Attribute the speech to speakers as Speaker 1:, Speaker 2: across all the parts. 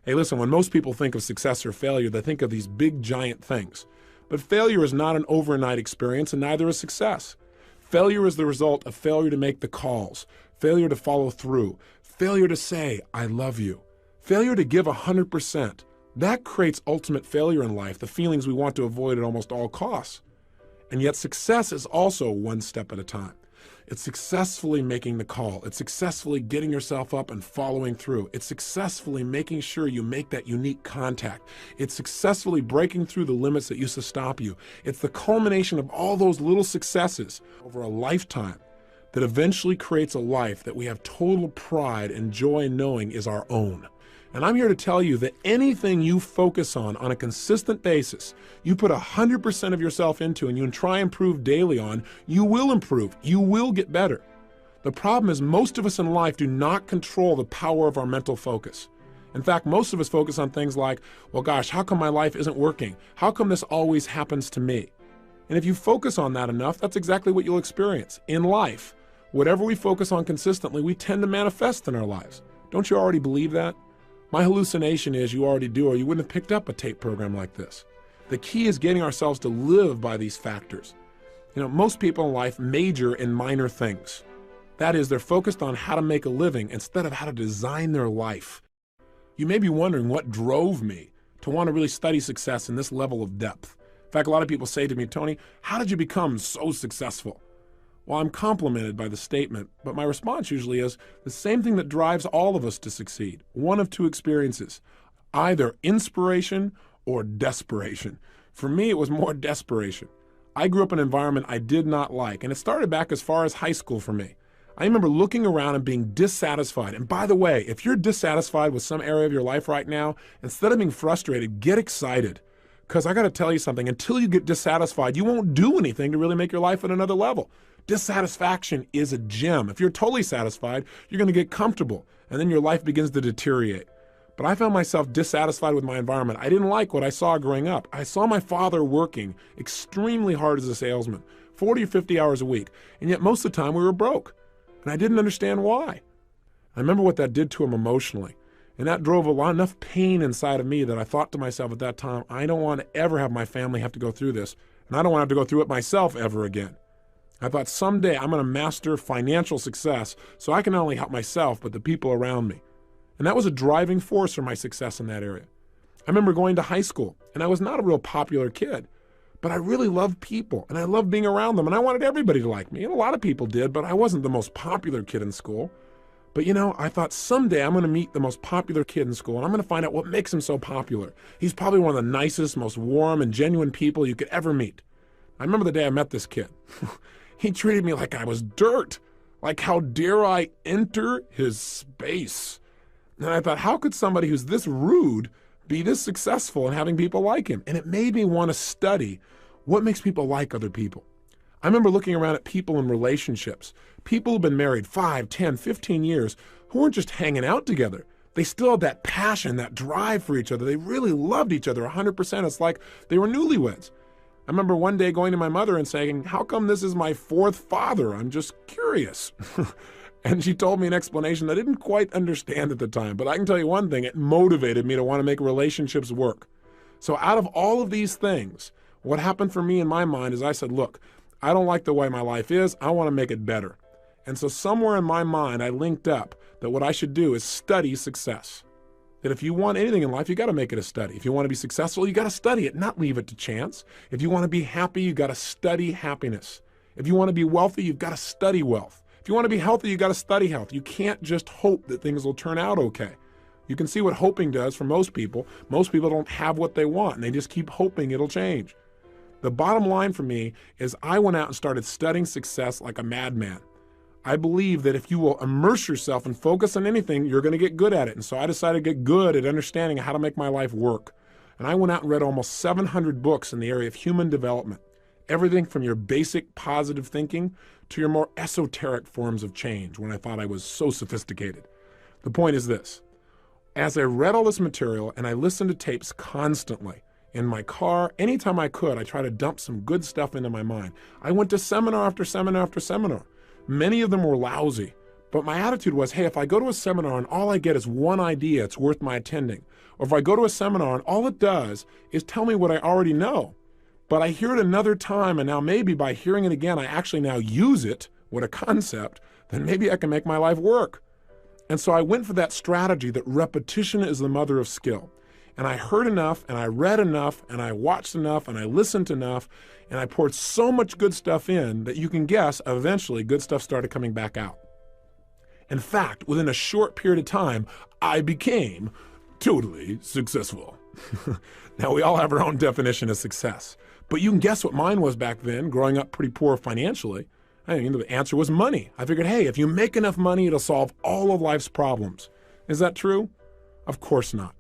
Speaker 1: Hey, listen, when most people think of success or failure, they think of these big, giant things. But failure is not an overnight experience, and neither is success. Failure is the result of failure to make the calls, failure to follow through, failure to say, I love you, failure to give 100%. That creates ultimate failure in life, the feelings we want to avoid at almost all costs. And yet success is also one step at a time. It's successfully making the call. It's successfully getting yourself up and following through. It's successfully making sure you make that unique contact. It's successfully breaking through the limits that used to stop you. It's the culmination of all those little successes over a lifetime that eventually creates a life that we have total pride and joy in knowing is our own. And I'm here to tell you that anything you focus on a consistent basis, you put 100% of yourself into and you try and improve daily on, you will improve. You will get better. The problem is most of us in life do not control the power of our mental focus. In fact, most of us focus on things like, well, gosh, how come my life isn't working? How come this always happens to me? And if you focus on that enough, that's exactly what you'll experience. In life, whatever we focus on consistently, we tend to manifest in our lives. Don't you already believe that? My hallucination is you already do, or you wouldn't have picked up a tape program like this. The key is getting ourselves to live by these factors. You know, most people in life major in minor things. That is, they're focused on how to make a living instead of how to design their life. You may be wondering what drove me to want to really study success in this level of depth. In fact, a lot of people say to me, Tony, how did you become so successful? Well, I'm complimented by the statement, but my response usually is the same thing that drives all of us to succeed. One of two experiences, either inspiration or desperation. For me, it was more desperation. I grew up in an environment I did not like, and it started back as far as high school for me. I remember looking around and being dissatisfied. And by the way, if you're dissatisfied with some area of your life right now, instead of being frustrated, get excited. Because I got to tell you something, until you get dissatisfied, you won't do anything to really make your life at another level. Dissatisfaction is a gem. If you're totally satisfied, you're going to get comfortable, and then your life begins to deteriorate. But I found myself dissatisfied with my environment. I didn't like what I saw growing up. I saw my father working extremely hard as a salesman, 40 or 50 hours a week, and yet most of the time we were broke, and I didn't understand why. I remember what that did to him emotionally, and that drove enough pain inside of me that I thought to myself at that time, I don't want to ever have my family have to go through this, and I don't want to have to go through it myself ever again. I thought someday I'm going to master financial success so I can not only help myself, but the people around me. And that was a driving force for my success in that area. I remember going to high school, and I was not a real popular kid, but I really loved people, and I loved being around them, and I wanted everybody to like me. And a lot of people did, but I wasn't the most popular kid in school. But you know, I thought someday I'm going to meet the most popular kid in school, and I'm going to find out what makes him so popular. He's probably one of the nicest, most warm and genuine people you could ever meet. I remember the day I met this kid. He treated me like I was dirt. Like, how dare I enter his space? And I thought, how could somebody who's this rude be this successful and having people like him? And it made me want to study what makes people like other people. I remember looking around at people in relationships, people who've been married 5, 10, 15 years, who weren't just hanging out together. They still had that passion, that drive for each other. They really loved each other 100%. It's like they were newlyweds. I remember one day going to my mother and saying, how come this is my fourth father? I'm just curious. And she told me an explanation I didn't quite understand at the time, but I can tell you one thing, it motivated me to want to make relationships work. So out of all of these things, what happened for me in my mind is I said, look, I don't like the way my life is. I want to make it better. And so somewhere in my mind, I linked up that what I should do is study success. That if you want anything in life, you got to make it a study. If you want to be successful, you got to study it, not leave it to chance. If you want to be happy, you got to study happiness. If you want to be wealthy, you've got to study wealth. If you want to be healthy, you got to study health. You can't just hope that things will turn out okay. You can see what hoping does for most people. Most people don't have what they want, and they just keep hoping it'll change. The bottom line for me is I went out and started studying success like a madman. I believe that if you will immerse yourself and focus on anything, you're going to get good at it. And so I decided to get good at understanding how to make my life work. And I went out and read almost 700 books in the area of human development. Everything from your basic positive thinking to your more esoteric forms of change when I thought I was so sophisticated. The point is this. As I read all this material and I listened to tapes constantly, in my car, anytime I could, I tried to dump some good stuff into my mind. I went to seminar after seminar after seminar. Many of them were lousy, But my attitude was, hey, if I go to a seminar and all I get is one idea, it's worth my attending. Or if I go to a seminar and all it does is tell me what I already know, but I hear it another time, and now maybe by hearing it again, I actually now use it, what a concept, then maybe I can make my life work. And so I went for that strategy that repetition is the mother of skill. And I heard enough, and I read enough, and I watched enough, and I listened enough, and I poured so much good stuff in that you can guess eventually good stuff started coming back out. In fact, within a short period of time, I became totally successful. Now, we all have our own definition of success, but you can guess what mine was back then, growing up pretty poor financially. I mean, the answer was money. I figured, hey, if you make enough money, it'll solve all of life's problems. Is that true? Of course not.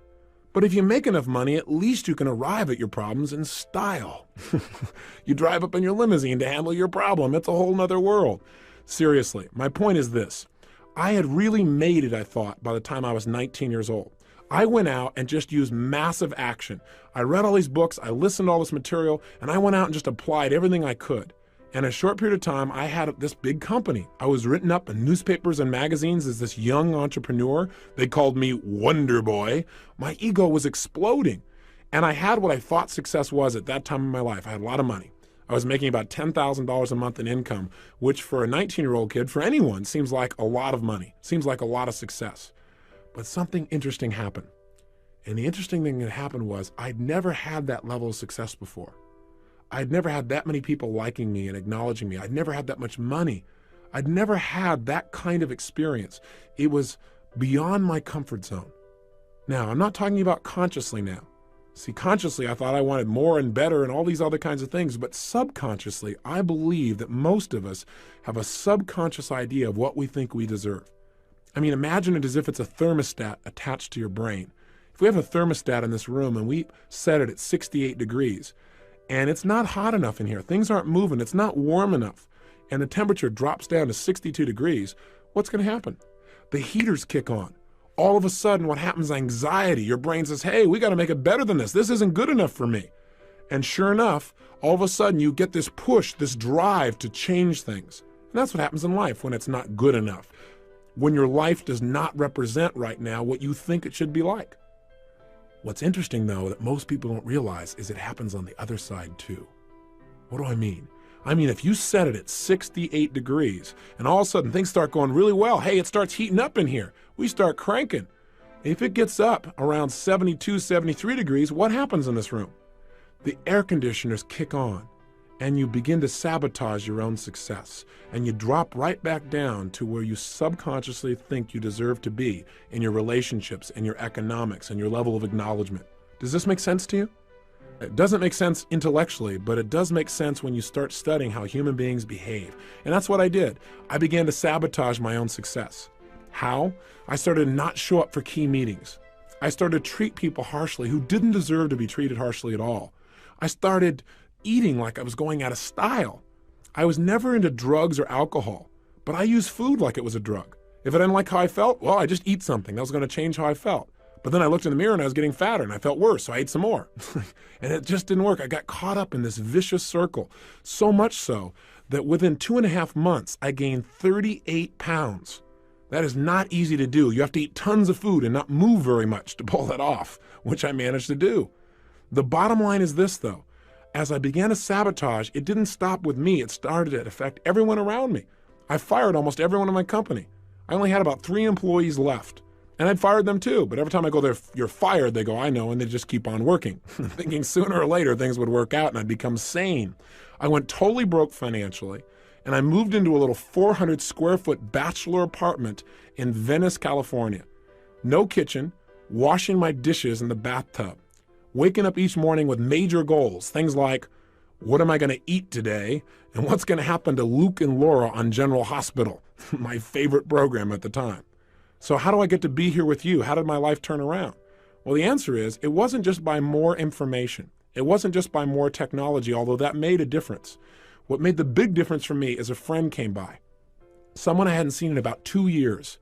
Speaker 1: But if you make enough money, at least you can arrive at your problems in style. You drive up in your limousine to handle your problem. It's a whole nother world. Seriously, my point is this. I had really made it, I thought, by the time I was 19 years old. I went out and just used massive action. I read all these books, I listened to all this material, and I went out and just applied everything I could. And in a short period of time, I had this big company. I was written up in newspapers and magazines as this young entrepreneur. They called me Wonder Boy. My ego was exploding. And I had what I thought success was at that time in my life. I had a lot of money. I was making about $10,000 a month in income, which for a 19-year-old kid, for anyone, seems like a lot of money, seems like a lot of success. But something interesting happened. And the interesting thing that happened was I'd never had that level of success before. I'd never had that many people liking me and acknowledging me. I'd never had that much money. I'd never had that kind of experience. It was beyond my comfort zone. Now, I'm not talking about consciously now. See, consciously, I thought I wanted more and better and all these other kinds of things, but subconsciously, I believe that most of us have a subconscious idea of what we think we deserve. I mean, imagine it as if it's a thermostat attached to your brain. If we have a thermostat in this room and we set it at 68 degrees, and it's not hot enough in here, things aren't moving, it's not warm enough, and the temperature drops down to 62 degrees, what's going to happen? The heaters kick on. All of a sudden, what happens? Anxiety. Your brain says, hey, we got to make it better than this. This isn't good enough for me. And sure enough, all of a sudden, you get this push, this drive to change things. And that's what happens in life when it's not good enough. When your life does not represent right now what you think it should be like. What's interesting, though, that most people don't realize is it happens on the other side, too. What do I mean? I mean, if you set it at 68 degrees and all of a sudden things start going really well, hey, it starts heating up in here. We start cranking. If it gets up around 72, 73 degrees, what happens in this room? The air conditioners kick on and you begin to sabotage your own success and you drop right back down to where you subconsciously think you deserve to be in your relationships and your economics and your level of acknowledgement. Does this make sense to you? It doesn't make sense intellectually, but it does make sense when you start studying how human beings behave. And that's what I did. I began to sabotage my own success. How? I started to not show up for key meetings. I started to treat people harshly who didn't deserve to be treated harshly at all. I started eating like I was going out of style. I was never into drugs or alcohol, but I used food like it was a drug. If I didn't like how I felt, well, I just eat something. That was going to change how I felt. But then I looked in the mirror and I was getting fatter and I felt worse, so I ate some more. And it just didn't work. I got caught up in this vicious circle, so much so that within 2.5 months, I gained 38 pounds. That is not easy to do. You have to eat tons of food and not move very much to pull that off, which I managed to do. The bottom line is this, though. As I began to sabotage, it didn't stop with me. It started to affect everyone around me. I fired almost everyone in my company. I only had about 3 employees left. And I'd fired them too, but every time I go there, you're fired, they go, I know, and they just keep on working, thinking sooner or later things would work out and I'd become sane. I went totally broke financially, and I moved into a little 400 square foot bachelor apartment in Venice, California. No kitchen, washing my dishes in the bathtub, waking up each morning with major goals, things like, what am I going to eat today, and what's going to happen to Luke and Laura on General Hospital, my favorite program at the time. So how do I get to be here with you? How did my life turn around? Well, the answer is it wasn't just by more information. It wasn't just by more technology, although that made a difference. What made the big difference for me is a friend came by, someone I hadn't seen in about 2 years.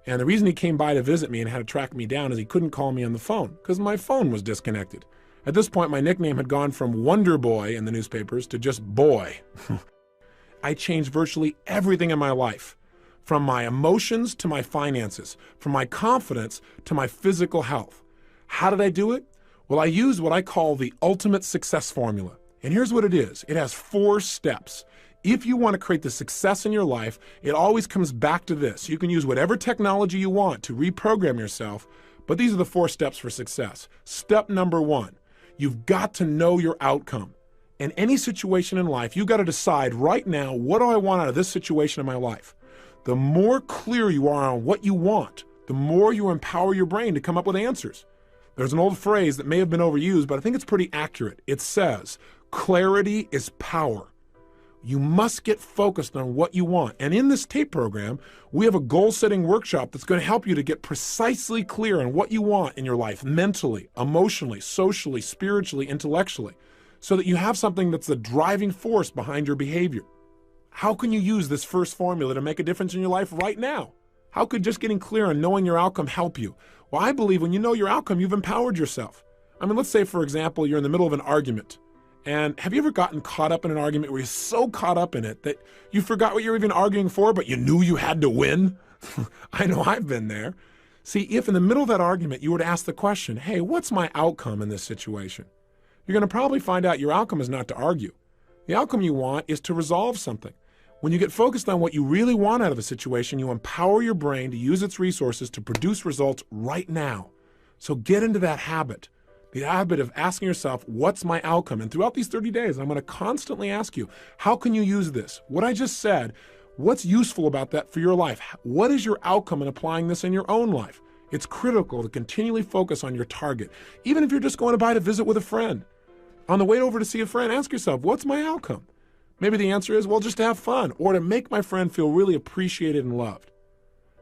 Speaker 1: And the reason he came by to visit me and had to track me down is he couldn't call me on the phone because my phone was disconnected. At this point, my nickname had gone from Wonder Boy in the newspapers to just Boy. I changed virtually everything in my life. from my emotions to my finances, from my confidence to my physical health. How did I do it? Well, I used what I call the ultimate success formula. And here's what it is. It has 4 steps. If you want to create the success in your life, it always comes back to this. You can use whatever technology you want to reprogram yourself, but these are the 4 steps for success. Step number 1, you've got to know your outcome. In any situation in life, you've got to decide right now, what do I want out of this situation in my life? The more clear you are on what you want, the more you empower your brain to come up with answers. There's an old phrase that may have been overused, but I think it's pretty accurate. It says, clarity is power. You must get focused on what you want. And in this tape program, we have a goal-setting workshop that's going to help you to get precisely clear on what you want in your life, mentally, emotionally, socially, spiritually, intellectually, so that you have something that's the driving force behind your behavior. How can you use this first formula to make a difference in your life right now? How could just getting clear on knowing your outcome help you? Well, I believe when you know your outcome, you've empowered yourself. I mean, let's say, for example, you're in the middle of an argument. And have you ever gotten caught up in an argument where you're so caught up in it that you forgot what you're even arguing for, but you knew you had to win? I know I've been there. See, if in the middle of that argument you were to ask the question, hey, what's my outcome in this situation? You're going to probably find out your outcome is not to argue. The outcome you want is to resolve something. When you get focused on what you really want out of a situation, you empower your brain to use its resources to produce results right now. So get into that habit. The habit of asking yourself, what's my outcome? And throughout these 30 days, I'm going to constantly ask you, how can you use this? What I just said, what's useful about that for your life? What is your outcome in applying this in your own life? It's critical to continually focus on your target, even if you're just going to buy to visit with a friend. On the way over to see a friend, ask yourself, what's my outcome? Maybe the answer is, well, just to have fun or to make my friend feel really appreciated and loved.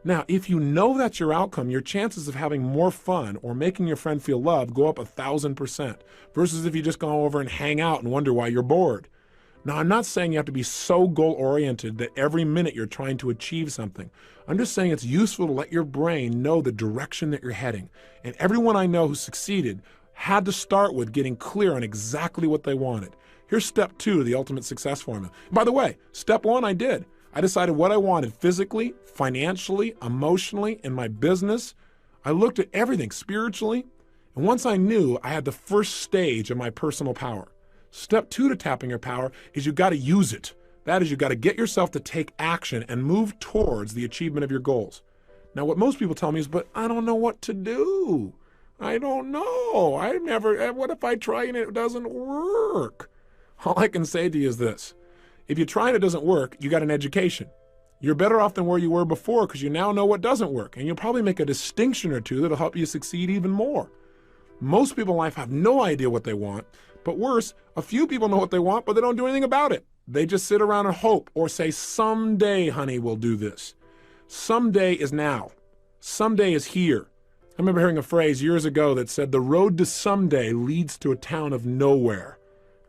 Speaker 1: Now, if you know that's your outcome, your chances of having more fun or making your friend feel loved go up 1,000% versus if you just go over and hang out and wonder why you're bored. Now, I'm not saying you have to be so goal-oriented that every minute you're trying to achieve something. I'm just saying it's useful to let your brain know the direction that you're heading. And everyone I know who succeeded had to start with getting clear on exactly what they wanted. Here's step 2 of the ultimate success formula. By the way, step 1 I did. I decided what I wanted physically, financially, emotionally, in my business. I looked at everything spiritually. And once I knew, I had the first stage of my personal power. Step 2 to tapping your power is you got to use it. That is, you got to get yourself to take action and move towards the achievement of your goals. Now, what most people tell me is, but I don't know what to do. I don't know. What if I try and it doesn't work? All I can say to you is this. If you try and it doesn't work, you got an education. You're better off than where you were before because you now know what doesn't work. And you'll probably make a distinction or two that'll help you succeed even more. Most people in life have no idea what they want. But worse, a few people know what they want, but they don't do anything about it. They just sit around and hope or say, someday, honey, we'll do this. Someday is now. Someday is here. I remember hearing a phrase years ago that said, the road to someday leads to a town of nowhere.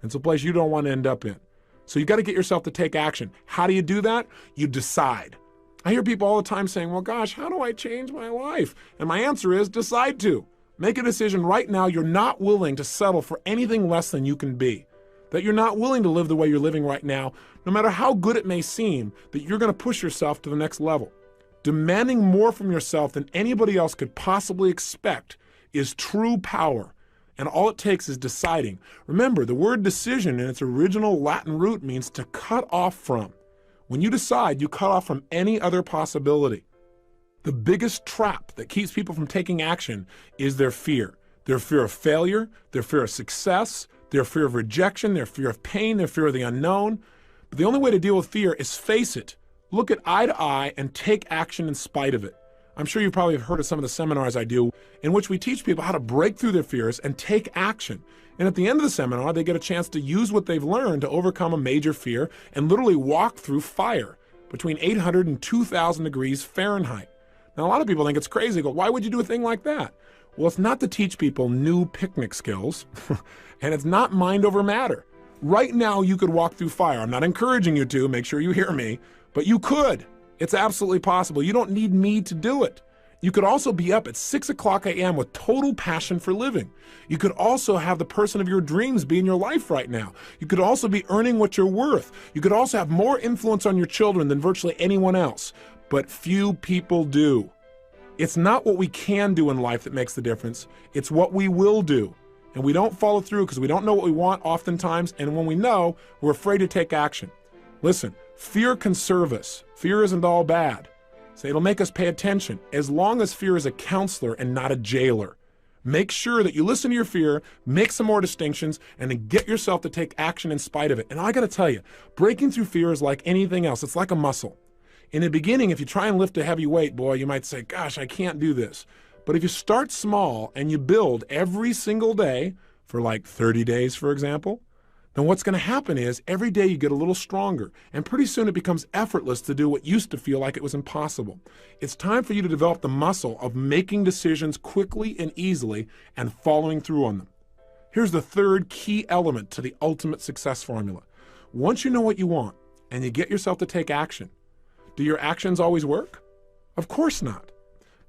Speaker 1: It's a place you don't want to end up in. So you got to get yourself to take action. How do you do that? You decide. I hear people all the time saying, well, gosh, how do I change my life? And my answer is decide to. Make a decision right now you're not willing to settle for anything less than you can be. That you're not willing to live the way you're living right now, no matter how good it may seem, that you're going to push yourself to the next level. Demanding more from yourself than anybody else could possibly expect is true power. And all it takes is deciding. Remember, the word decision in its original Latin root means to cut off from. When you decide, you cut off from any other possibility. The biggest trap that keeps people from taking action is their fear. Their fear of failure, their fear of success, their fear of rejection, their fear of pain, their fear of the unknown. But the only way to deal with fear is face it. Look it eye to eye and take action in spite of it. I'm sure you probably have heard of some of the seminars I do in which we teach people how to break through their fears and take action. And at the end of the seminar, they get a chance to use what they've learned to overcome a major fear and literally walk through fire between 800 and 2,000 degrees Fahrenheit. Now, a lot of people think it's crazy. They go, why would you do a thing like that? Well, it's not to teach people new picnic skills, and it's not mind over matter. Right now, you could walk through fire. I'm not encouraging you to. Make sure you hear me. But you could. It's absolutely possible. You don't need me to do it. You could also be up at 6 o'clock a.m. with total passion for living. You could also have the person of your dreams be in your life right now. You could also be earning what you're worth. You could also have more influence on your children than virtually anyone else. but few people do. It's not what we can do in life that makes the difference. It's what we will do. And we don't follow through because we don't know what we want oftentimes. And when we know, we're afraid to take action. Listen, fear can serve us. Fear isn't all bad. So it'll make us pay attention as long as fear is a counselor and not a jailer. Make sure that you listen to your fear, make some more distinctions, and then get yourself to take action in spite of it. And I got to tell you, breaking through fear is like anything else. It's like a muscle. In the beginning, if you try and lift a heavy weight, boy, you might say, gosh, I can't do this. But if you start small and you build every single day for like 30 days, for example, then what's going to happen is every day you get a little stronger, and pretty soon it becomes effortless to do what used to feel like it was impossible. It's time for you to develop the muscle of making decisions quickly and easily and following through on them. Here's the third key element to the ultimate success formula. Once you know what you want and you get yourself to take action, do your actions always work? Of course not.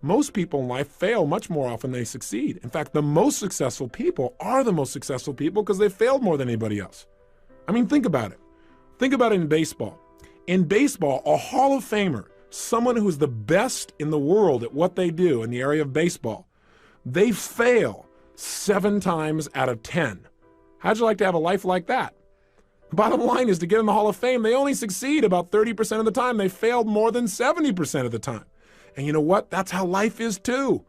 Speaker 1: Most people in life fail much more often than they succeed. In fact, the most successful people are the most successful people because they failed more than anybody else. I mean, think about it. Think about it in baseball. In baseball, a Hall of Famer, someone who's the best in the world at what they do in the area of baseball, they fail 7 times out of 10. How'd you like to have a life like that? Bottom line is, to get in the Hall of Fame, they only succeed about 30% of the time. They failed more than 70% of the time. And you know what? That's how life is too.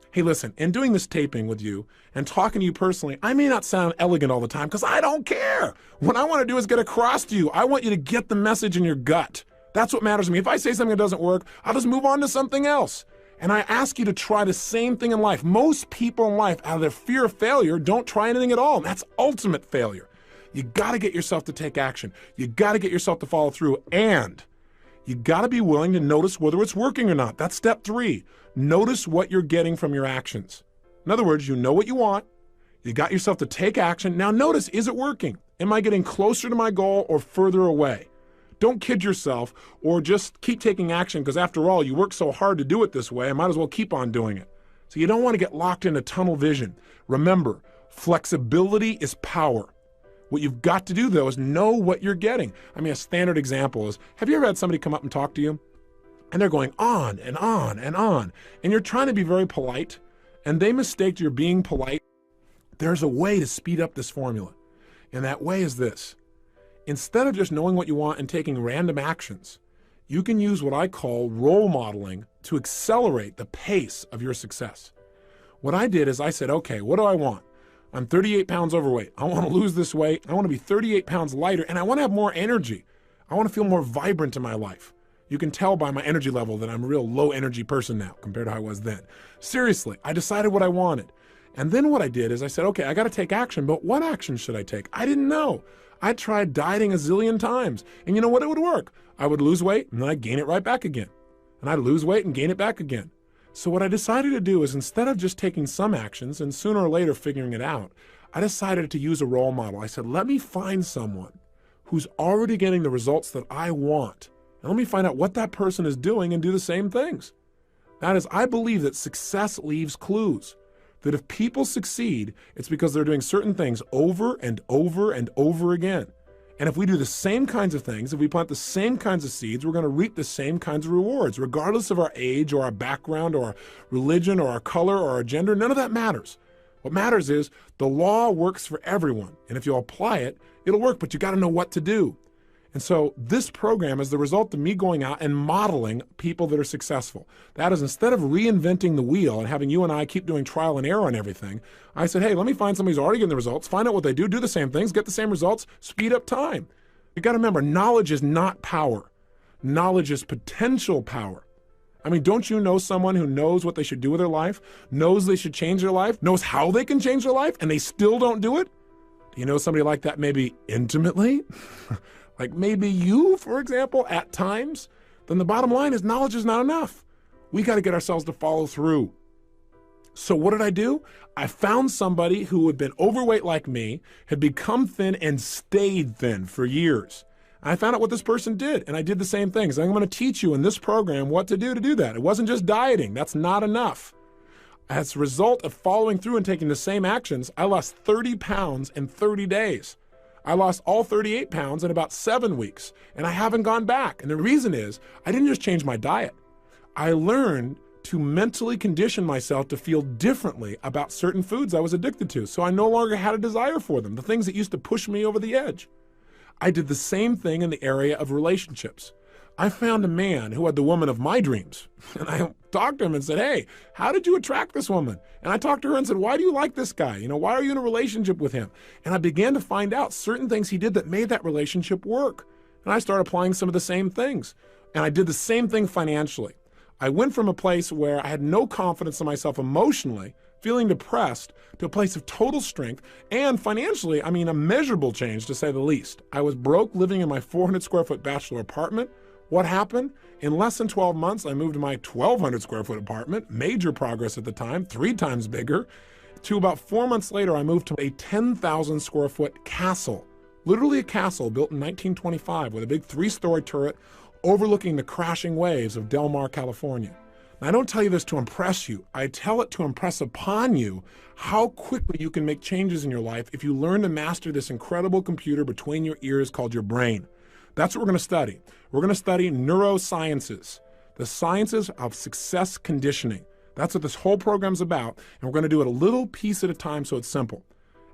Speaker 1: Hey, listen, in doing this taping with you and talking to you personally, I may not sound elegant all the time because I don't care. What I want to do is get across to you. I want you to get the message in your gut. That's what matters to me. If I say something that doesn't work, I'll just move on to something else. And I ask you to try the same thing in life. Most people in life, out of their fear of failure, don't try anything at all. And that's ultimate failure. You got to get yourself to take action. You got to get yourself to follow through, and you got to be willing to notice whether it's working or not. That's step 3. Notice what you're getting from your actions. In other words, you know what you want. You got yourself to take action. Now notice, is it working? Am I getting closer to my goal or further away? Don't kid yourself or just keep taking action because, after all, you work so hard to do it this way, I might as well keep on doing it. So you don't want to get locked into tunnel vision. Remember, flexibility is power. What you've got to do, though, is know what you're getting. I mean, a standard example is, have you ever had somebody come up and talk to you? And they're going on and on and on. And you're trying to be very polite, and they mistake your being polite. There's a way to speed up this formula. And that way is this. Instead of just knowing what you want and taking random actions, you can use what I call role modeling to accelerate the pace of your success. What I did is I said, okay, what do I want? I'm 38 pounds overweight. I want to lose this weight. I want to be 38 pounds lighter, and I want to have more energy. I want to feel more vibrant in my life. You can tell by my energy level that I'm a real low energy person now compared to how I was then. Seriously, I decided what I wanted. And then what I did is I said, okay, I got to take action, but what action should I take? I didn't know. I tried dieting a zillion times, and you know what? It would work. I would lose weight, and then I'd gain it right back again. And I'd lose weight and gain it back again. So what I decided to do is, instead of just taking some actions and sooner or later figuring it out, I decided to use a role model. I said, let me find someone who's already getting the results that I want. And let me find out what that person is doing and do the same things. That is, I believe that success leaves clues. That if people succeed, it's because they're doing certain things over and over and over again. And if we do the same kinds of things, if we plant the same kinds of seeds, we're going to reap the same kinds of rewards, regardless of our age or our background or our religion or our color or our gender. None of that matters. What matters is the law works for everyone. And if you apply it, it'll work, but you got to know what to do. And so this program is the result of me going out and modeling people that are successful. That is, instead of reinventing the wheel and having you and I keep doing trial and error on everything, I said, hey, let me find somebody who's already getting the results, find out what they do the same things, get the same results, speed up time. You got to remember, knowledge is not power. Knowledge is potential power. I mean, don't you know someone who knows what they should do with their life, knows they should change their life, knows how they can change their life, and they still don't do it? Do you know somebody like that maybe intimately? Like maybe you, for example, at times? Then the bottom line is knowledge is not enough. We got to get ourselves to follow through. So what did I do? I found somebody who had been overweight like me, had become thin and stayed thin for years. I found out what this person did, and I did the same things. I'm going to teach you in this program what to do that. It wasn't just dieting. That's not enough. As a result of following through and taking the same actions, I lost 30 pounds in 30 days. I lost all 38 pounds in about 7 weeks, and I haven't gone back. And the reason is I didn't just change my diet. I learned to mentally condition myself to feel differently about certain foods I was addicted to. So I no longer had a desire for them, the things that used to push me over the edge. I did the same thing in the area of relationships. I found a man who had the woman of my dreams. And I talked to him and said, hey, how did you attract this woman? And I talked to her and said, why do you like this guy? Why are you in a relationship with him? And I began to find out certain things he did that made that relationship work. And I started applying some of the same things. And I did the same thing financially. I went from a place where I had no confidence in myself emotionally, feeling depressed, to a place of total strength, and financially, a measurable change to say the least. I was broke, living in my 400 square foot bachelor apartment. What happened? In less than 12 months, I moved to my 1,200 square foot apartment, major progress at the time, 3 times bigger, to about 4 months later, I moved to a 10,000 square foot castle, literally a castle built in 1925 with a big 3-story turret overlooking the crashing waves of Del Mar, California. Now, I don't tell you this to impress you. I tell it to impress upon you how quickly you can make changes in your life if you learn to master this incredible computer between your ears called your brain. That's what we're going to study. We're going to study neurosciences, the sciences of success conditioning. That's what this whole program's about, and we're going to do it a little piece at a time so it's simple.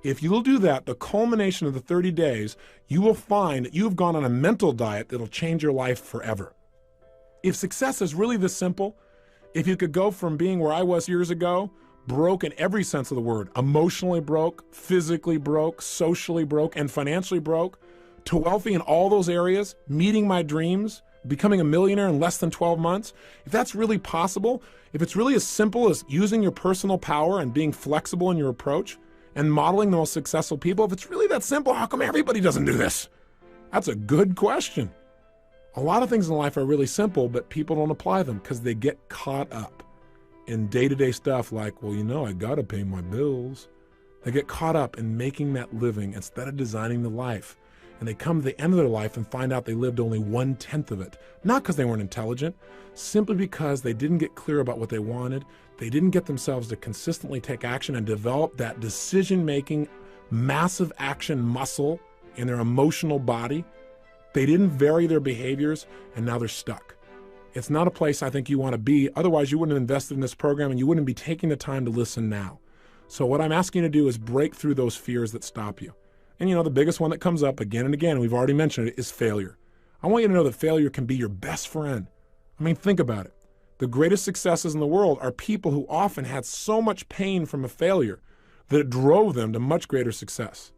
Speaker 1: If you'll do that, the culmination of the 30 days, you will find that you have gone on a mental diet that'll change your life forever. If success is really this simple, if you could go from being where I was years ago, broke in every sense of the word, emotionally broke, physically broke, socially broke, and financially broke, to wealthy in all those areas, meeting my dreams, becoming a millionaire in less than 12 months, if that's really possible, if it's really as simple as using your personal power and being flexible in your approach, and modeling the most successful people, if it's really that simple, how come everybody doesn't do this? That's a good question. A lot of things in life are really simple, but people don't apply them because they get caught up in day-to-day stuff like, well, I gotta pay my bills. They get caught up in making that living instead of designing the life. And they come to the end of their life and find out they lived only 1/10 of it. Not because they weren't intelligent, simply because they didn't get clear about what they wanted. They didn't get themselves to consistently take action and develop that decision-making, massive action muscle in their emotional body. They didn't vary their behaviors, and now they're stuck. It's not a place I think you want to be. Otherwise, you wouldn't have invested in this program, and you wouldn't be taking the time to listen now. So what I'm asking you to do is break through those fears that stop you. And the biggest one that comes up again and again, and we've already mentioned it, is failure. I want you to know that failure can be your best friend. Think about it. The greatest successes in the world are people who often had so much pain from a failure that it drove them to much greater success.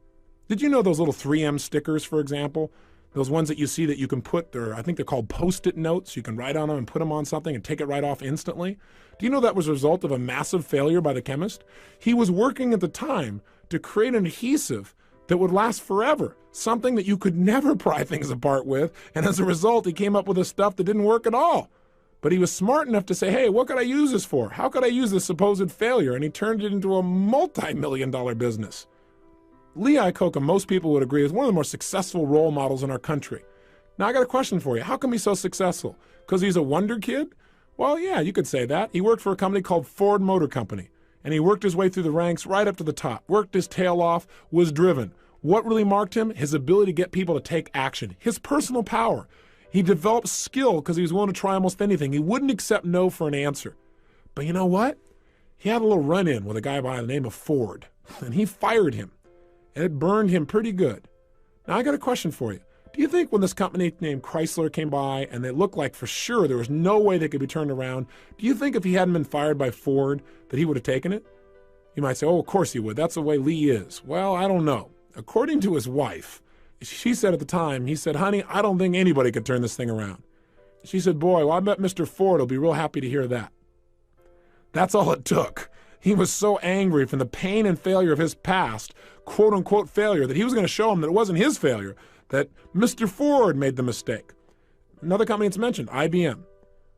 Speaker 1: Did you know those little 3M stickers, for example? Those ones that you see that you can put, I think they're called Post-it notes. You can write on them and put them on something and take it right off instantly. Do you know that was a result of a massive failure by the chemist? He was working at the time to create an adhesive that would last forever, something that you could never pry things apart with, and as a result, he came up with a stuff that didn't work at all. But he was smart enough to say, hey, what could I use this for? How could I use this supposed failure? And he turned it into a multi-million-dollar business. Lee Iacocca, most people would agree, is one of the more successful role models in our country. Now, I got a question for you. How come he's so successful? Because he's a wonder kid? Well, yeah, you could say that. He worked for a company called Ford Motor Company, and he worked his way through the ranks right up to the top, worked his tail off, was driven. What really marked him? His ability to get people to take action, his personal power. He developed skill because he was willing to try almost anything. He wouldn't accept no for an answer. But you know what? He had a little run-in with a guy by the name of Ford, and he fired him. And it burned him pretty good. Now, I got a question for you. Do you think when this company named Chrysler came by and they looked like for sure there was no way they could be turned around, do you think if he hadn't been fired by Ford that he would have taken it? You might say, oh, of course he would. That's the way Lee is. Well, I don't know. According to his wife, she said at the time, he said, honey, I don't think anybody could turn this thing around. She said, boy, well, I bet Mr. Ford will be real happy to hear that. That's all it took. He was so angry from the pain and failure of his past, quote unquote failure, that he was going to show him that it wasn't his failure, that Mr. Ford made the mistake. Another company that's mentioned, IBM.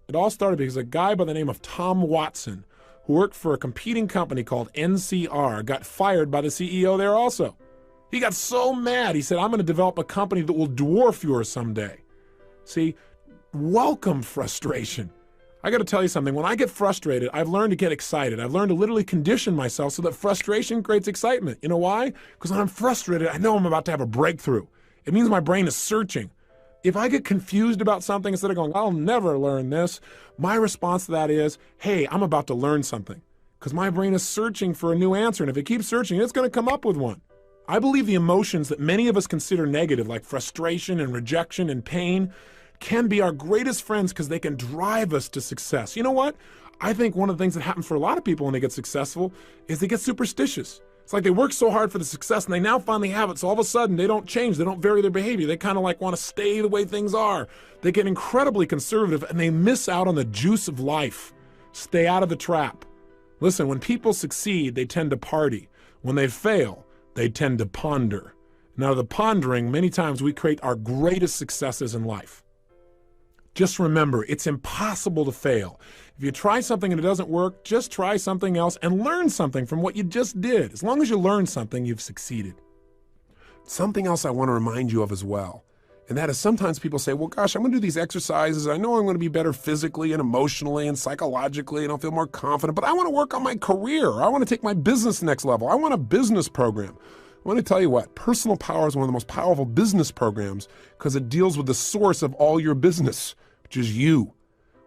Speaker 1: It all started because a guy by the name of Tom Watson, who worked for a competing company called NCR, got fired by the CEO there also. He got so mad, he said, I'm going to develop a company that will dwarf yours someday. See, welcome frustration. I got to tell you something. When I get frustrated, I've learned to get excited. I've learned to literally condition myself so that frustration creates excitement. You know why? Because when I'm frustrated, I know I'm about to have a breakthrough. It means my brain is searching. If I get confused about something, instead of going, I'll never learn this, my response to that is, hey, I'm about to learn something, because my brain is searching for a new answer. And if it keeps searching, it's going to come up with one. I believe the emotions that many of us consider negative, like frustration and rejection and pain, can be our greatest friends because they can drive us to success. You know what? I think one of the things that happens for a lot of people when they get successful is they get superstitious. It's like they work so hard for the success and they now finally have it. So all of a sudden they don't change. They don't vary their behavior. They kind of like want to stay the way things are. They get incredibly conservative and they miss out on the juice of life. Stay out of the trap. Listen, when people succeed, they tend to party. When they fail, they tend to ponder. Now, the pondering, many times we create our greatest successes in life. Just remember, it's impossible to fail. If you try something and it doesn't work, just try something else and learn something from what you just did. As long as you learn something, you've succeeded. Something else I want to remind you of as well, and that is sometimes people say, well, gosh, I'm going to do these exercises. I know I'm going to be better physically and emotionally and psychologically, and I'll feel more confident, but I want to work on my career. I want to take my business next level. I want a business program. I want to tell you what, Personal Power is one of the most powerful business programs because it deals with the source of all your business, which is you.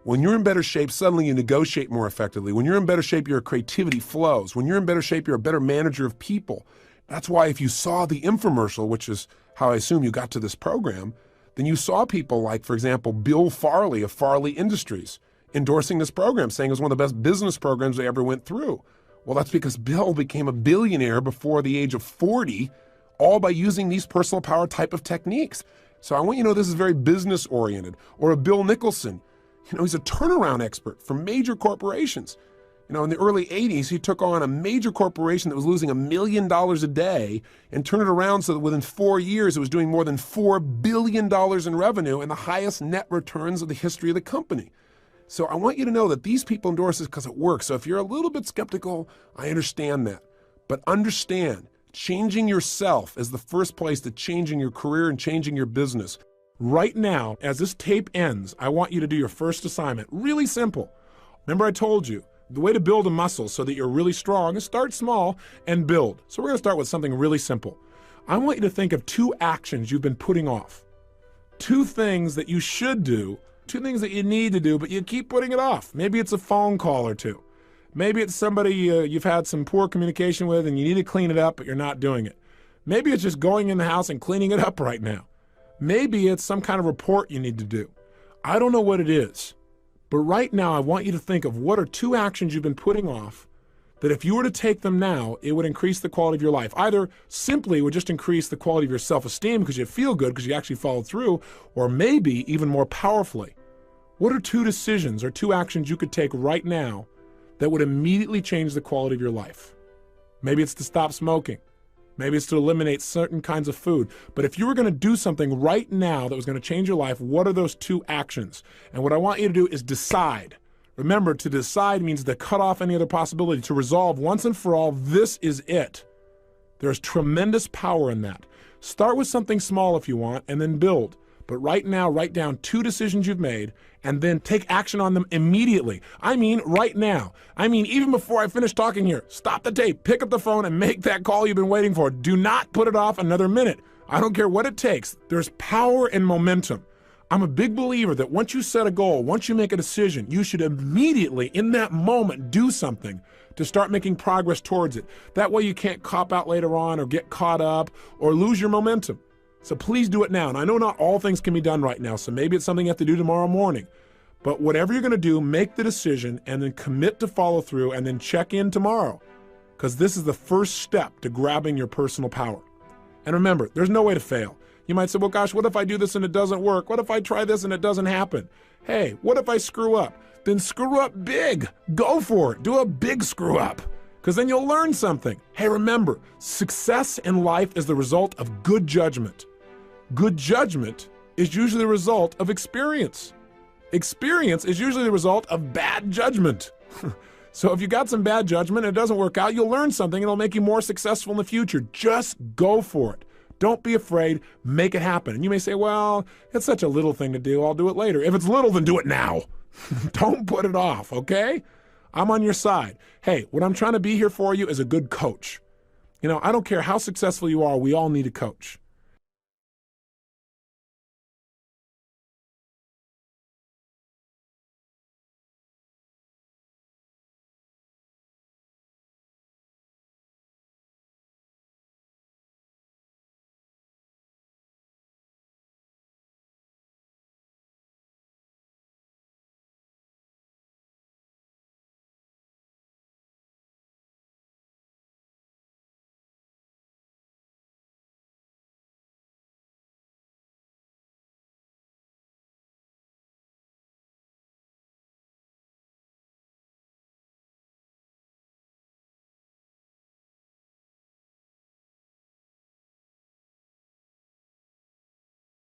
Speaker 1: When you're in better shape, suddenly you negotiate more effectively. When you're in better shape, your creativity flows. When you're in better shape, you're a better manager of people. That's why if you saw the infomercial, which is how I assume you got to this program, then you saw people like, for example, Bill Farley of Farley Industries endorsing this program, saying it was one of the best business programs they ever went through. Well, that's because Bill became a billionaire before the age of 40, all by using these personal power type of techniques. So I want you to know this is very business oriented. Or a Bill Nicholson, he's a turnaround expert for major corporations. In the early 80s, he took on a major corporation that was losing $1 million a day and turned it around so that within 4 years, it was doing more than $4 billion in revenue and the highest net returns of the history of the company. So I want you to know that these people endorse this because it works. So if you're a little bit skeptical, I understand that. But understand, changing yourself is the first place to changing your career and changing your business. Right now, as this tape ends, I want you to do your first assignment. Really simple. Remember I told you, the way to build a muscle so that you're really strong is start small and build. So we're going to start with something really simple. I want you to think of 2 actions you've been putting off. 2 things that you should do, 2 things that you need to do, but you keep putting it off. Maybe it's a phone call or 2. Maybe it's somebody you've had some poor communication with and you need to clean it up, but you're not doing it. Maybe it's just going in the house and cleaning it up right now. Maybe it's some kind of report you need to do. I don't know what it is. But right now, I want you to think of what are 2 actions you've been putting off that if you were to take them now, it would increase the quality of your life. Either simply would just increase the quality of your self-esteem because you feel good because you actually followed through, or maybe even more powerfully. What are 2 decisions or 2 actions you could take right now that would immediately change the quality of your life? Maybe it's to stop smoking. Maybe it's to eliminate certain kinds of food. But if you were going to do something right now that was going to change your life, what are those 2 actions? And what I want you to do is decide. Remember, to decide means to cut off any other possibility, to resolve once and for all, this is it. There's tremendous power in that. Start with something small if you want, and then build. But right now, write down 2 decisions you've made, and then take action on them immediately. I mean, right now. I mean, even before I finish talking here, stop the tape, pick up the phone, and make that call you've been waiting for. Do not put it off another minute. I don't care what it takes. There's power in momentum. I'm a big believer that once you set a goal, once you make a decision, you should immediately, in that moment, do something to start making progress towards it. That way you can't cop out later on or get caught up or lose your momentum. So please do it now. And I know not all things can be done right now, so maybe it's something you have to do tomorrow morning. But whatever you're going to do, make the decision and then commit to follow through and then check in tomorrow, because this is the first step to grabbing your personal power. And remember, there's no way to fail. You might say, well, gosh, what if I do this and it doesn't work? What if I try this and it doesn't happen? Hey, what if I screw up? Then screw up big. Go for it. Do a big screw up, because then you'll learn something. Hey, remember, success in life is the result of good judgment. Good judgment is usually the result of experience. Experience is usually the result of bad judgment. So if you got some bad judgment and it doesn't work out, you'll learn something and it'll make you more successful in the future. Just go for it. Don't be afraid. Make it happen. And you may say, well, it's such a little thing to do. I'll do it later. If it's little, then do it now. Don't put it off, okay? I'm on your side. Hey, what I'm trying to be here for you is a good coach. I don't care how successful you are, we all need a coach.